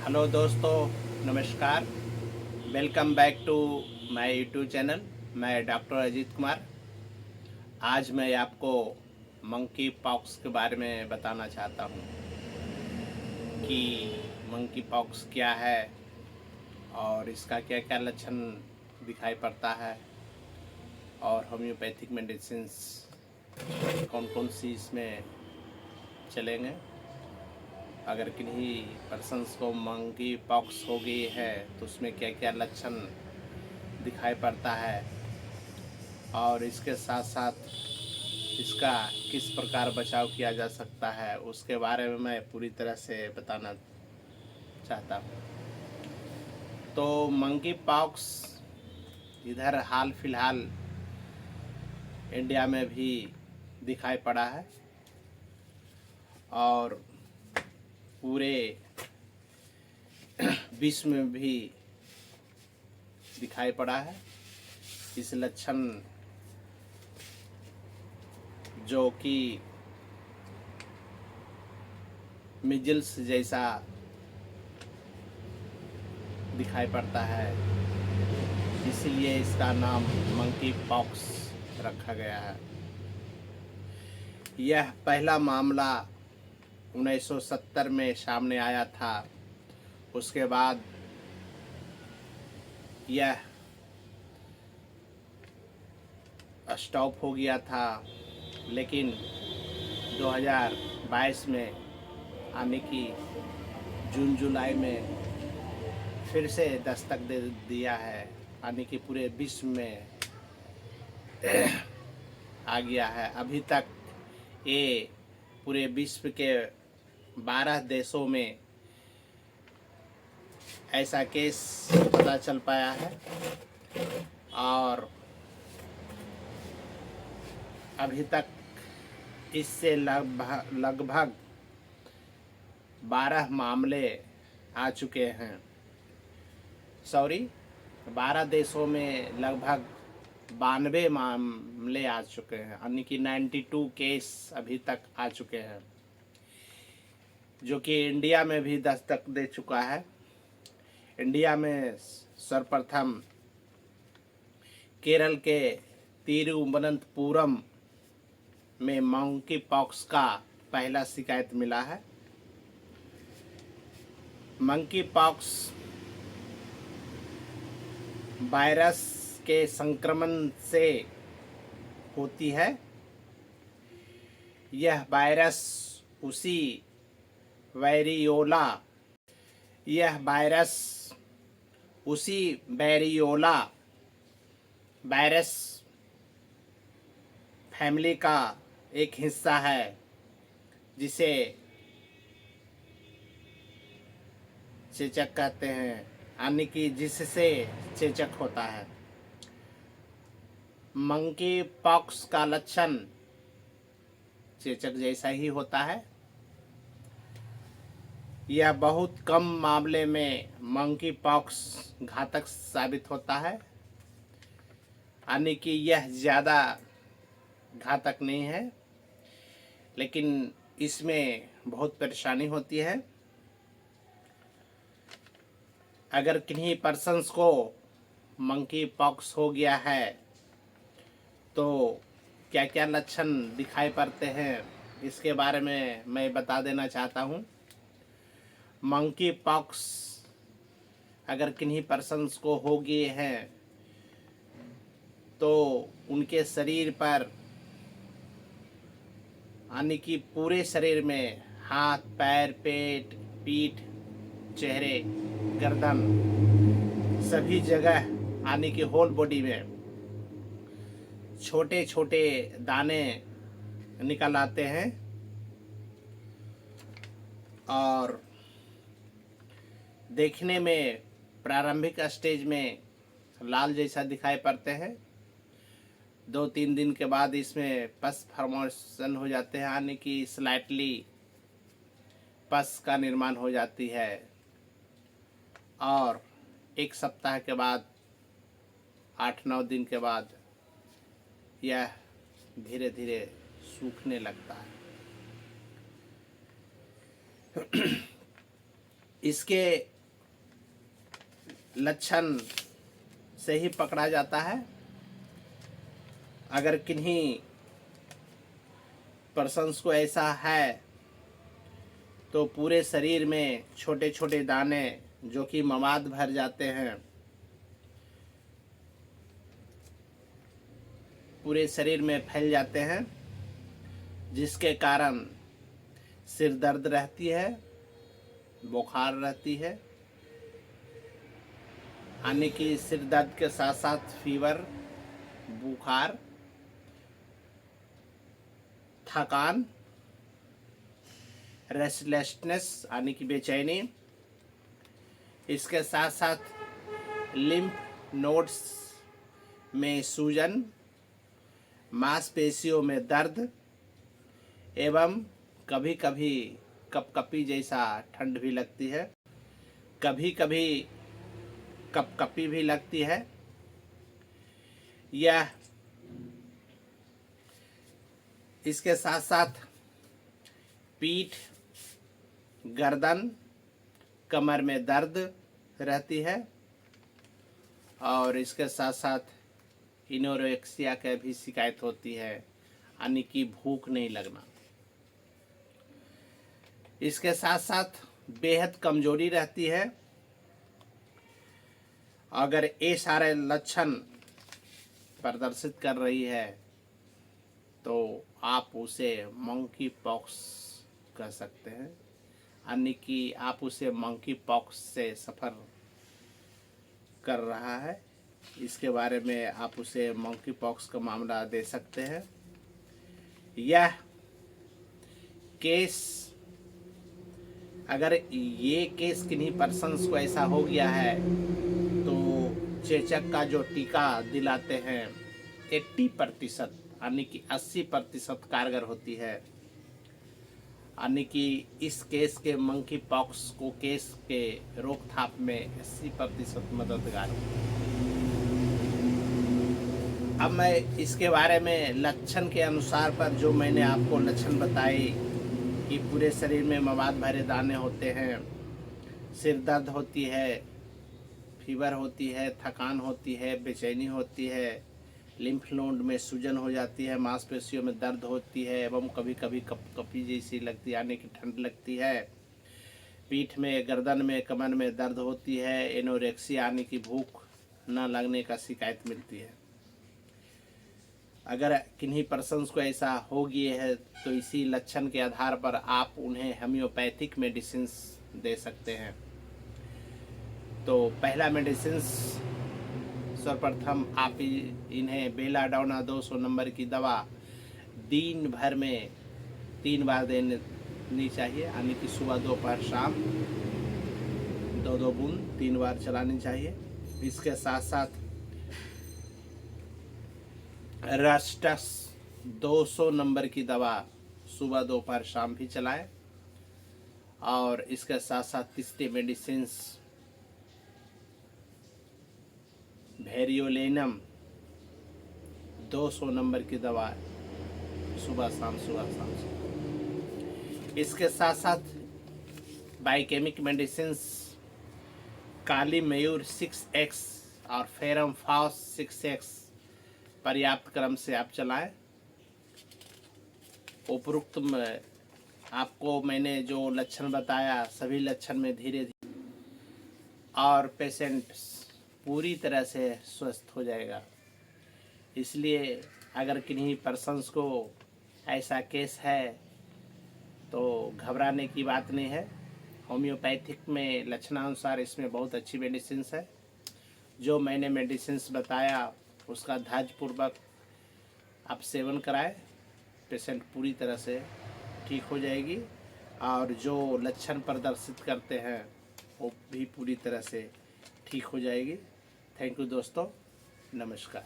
Hello दोस्तों, नमस्कार। Welcome back to my YouTube channel. मैं डॉक्टर अजीत कुमार। आज मैं आपको मंकी पॉक्स के बारे में बताना चाहता हूँ कि मंकी पॉक्स क्या है और इसका क्या क्या लक्षण दिखाई पड़ता है और होम्योपैथिक मेडिसिन्स कौन कौन सी इसमें चलेंगे। अगर किन्हीं पर्सन्स को मंकी पॉक्स हो गई है तो उसमें क्या क्या लक्षण दिखाई पड़ता है और इसके साथ साथ इसका किस प्रकार बचाव किया जा सकता है, उसके बारे में मैं पूरी तरह से बताना चाहता हूँ। तो मंकी पॉक्स इधर हाल फिलहाल इंडिया में भी दिखाई पड़ा है और पूरे विश्व में भी दिखाई पड़ा है। इस लक्षण जो कि मिजल्स जैसा दिखाई पड़ता है, इसीलिए इसका नाम मंकी पॉक्स रखा गया है। यह पहला मामला 1970 में सामने आया था। उसके बाद यह स्टॉप हो गया था, लेकिन 2022 में आने की जून जुलाई में फिर से दस्तक दे दिया है, यानी कि पूरे विश्व में आ गया है। अभी तक ये पूरे विश्व के 12 देशों में ऐसा केस पता चल पाया है और अभी तक इससे लगभग 12 मामले आ चुके हैं। 12 देशों में लगभग 92 मामले आ चुके हैं, यानी कि 92 केस अभी तक आ चुके हैं, जो कि इंडिया में भी दस्तक दे चुका है। इंडिया में सर्वप्रथम केरल के तिरुवनंतपुरम में मंकी पॉक्स का पहला शिकायत मिला है। मंकी पॉक्स वायरस के संक्रमण से होती है। यह वायरस उसी वैरियोला यह वायरस उसी वैरियोला वायरस फैमिली का एक हिस्सा है, जिसे चेचक कहते हैं, यानी कि जिससे चेचक होता है। मंकी पॉक्स का लक्षण चेचक जैसा ही होता है। यह बहुत कम मामले में मंकी पॉक्स घातक साबित होता है, यानी कि यह ज़्यादा घातक नहीं है, लेकिन इसमें बहुत परेशानी होती है। अगर किन्हीं पर्सन्स को मंकी पॉक्स हो गया है तो क्या क्या लक्षण दिखाई पड़ते हैं, इसके बारे में मैं बता देना चाहता हूँ। मंकी पॉक्स अगर किन्हीं पर्सन्स को हो गए हैं तो उनके शरीर पर, यानी कि पूरे शरीर में, हाथ, पैर, पेट, पीठ, चेहरे, गर्दन, सभी जगह, यानी कि होल बॉडी में छोटे छोटे दाने निकल आते हैं और देखने में प्रारंभिक स्टेज में लाल जैसा दिखाई पड़ते हैं। 2-3 दिन के बाद इसमें पस फॉर्मेशन हो जाते हैं, यानी कि स्लाइटली पस का निर्माण हो जाती है और 1 सप्ताह के बाद, 8-9 दिन के बाद यह धीरे धीरे सूखने लगता है। इसके लक्षण से ही पकड़ा जाता है। अगर किन्हीं पर्सन्स को ऐसा है तो पूरे शरीर में छोटे छोटे दाने जो कि मवाद भर जाते हैं, पूरे शरीर में फैल जाते हैं, जिसके कारण सिर दर्द रहती है, बुखार रहती है, यानी कि सिर दर्द के साथ साथ फीवर, बुखार, थकान, रेस्टलेसनेस यानी कि बेचैनी, इसके साथ साथ लिम्फ नोड्स में सूजन, मांसपेशियों में दर्द एवं कभी कभी कपकपी जैसा ठंड भी लगती है, कभी कभी कपकपी भी लगती है। यह इसके साथ साथ पीठ, गर्दन, कमर में दर्द रहती है और इसके साथ साथ एनोरेक्सिया की भी शिकायत होती है, यानी कि भूख नहीं लगना। इसके साथ साथ बेहद कमजोरी रहती है। अगर ये सारे लक्षण प्रदर्शित कर रही है तो आप उसे मंकी पॉक्स कह सकते हैं, यानी कि आप उसे मंकी पॉक्स से सफ़र कर रहा है। इसके बारे में आप उसे मंकी पॉक्स का मामला दे सकते हैं। यह केस, अगर ये केस किन्हीं पर्सन्स को ऐसा हो गया है तो चेचक का जो टीका दिलाते हैं 80% यानी कि 80% कारगर होती है, यानी कि इस केस के मंकी पॉक्स को केस के रोकथाम में 80% मददगार होती है। अब मैं इसके बारे में लक्षण के अनुसार पर जो मैंने आपको लक्षण बताए कि पूरे शरीर में मवाद भरे दाने होते हैं, सिर दर्द होती है, फीवर होती है, थकान होती है, बेचैनी होती है, लिम्फ नोड में सूजन हो जाती है, मांसपेशियों में दर्द होती है एवं कभी कभी कपकपी जैसी लगती है, यानी कि ठंड लगती है, पीठ में, गर्दन में, कमर में दर्द होती है, एनोरेक्सिया यानी कि भूख न लगने का शिकायत मिलती है। अगर किन्हीं पर्सन्स को ऐसा हो गया है तो इसी लक्षण के आधार पर आप उन्हें होम्योपैथिक मेडिसिन दे सकते हैं। तो पहला मेडिसिन, सर्वप्रथम आप इन्हें बेलाडोना 200 नंबर की दवा दिन भर में 3 बार देनी चाहिए, यानी कि सुबह, दोपहर, शाम 2-2 बूंद 3 बार चलानी चाहिए। इसके साथ साथ रस्टस 200 नंबर की दवा सुबह, दोपहर, शाम भी चलाएं। और इसके साथ साथ तीसरी मेडिसिन वेरियोलेनम 200 नंबर की दवा सुबह शाम, सुबह शाम। इसके साथ साथ बायोकेमिक मेडिसिन काली मयूर 6x और फेरम फाउस 6x पर्याप्त क्रम से आप चलाएं। उपरोक्त में आपको मैंने जो लक्षण बताया सभी लक्षण में धीरे धीरे और पेशेंट पूरी तरह से स्वस्थ हो जाएगा। इसलिए अगर किन्हीं पर्सन्स को ऐसा केस है तो घबराने की बात नहीं है। होम्योपैथिक में लक्षणानुसार इसमें बहुत अच्छी मेडिसिन है। जो मैंने मेडिसिन बताया उसका धैर्यपूर्वक आप सेवन कराएं, पेशेंट पूरी तरह से ठीक हो जाएगी और जो लक्षण प्रदर्शित करते हैं वो भी पूरी तरह से ठीक हो जाएगी। थैंक यू दोस्तों, नमस्कार।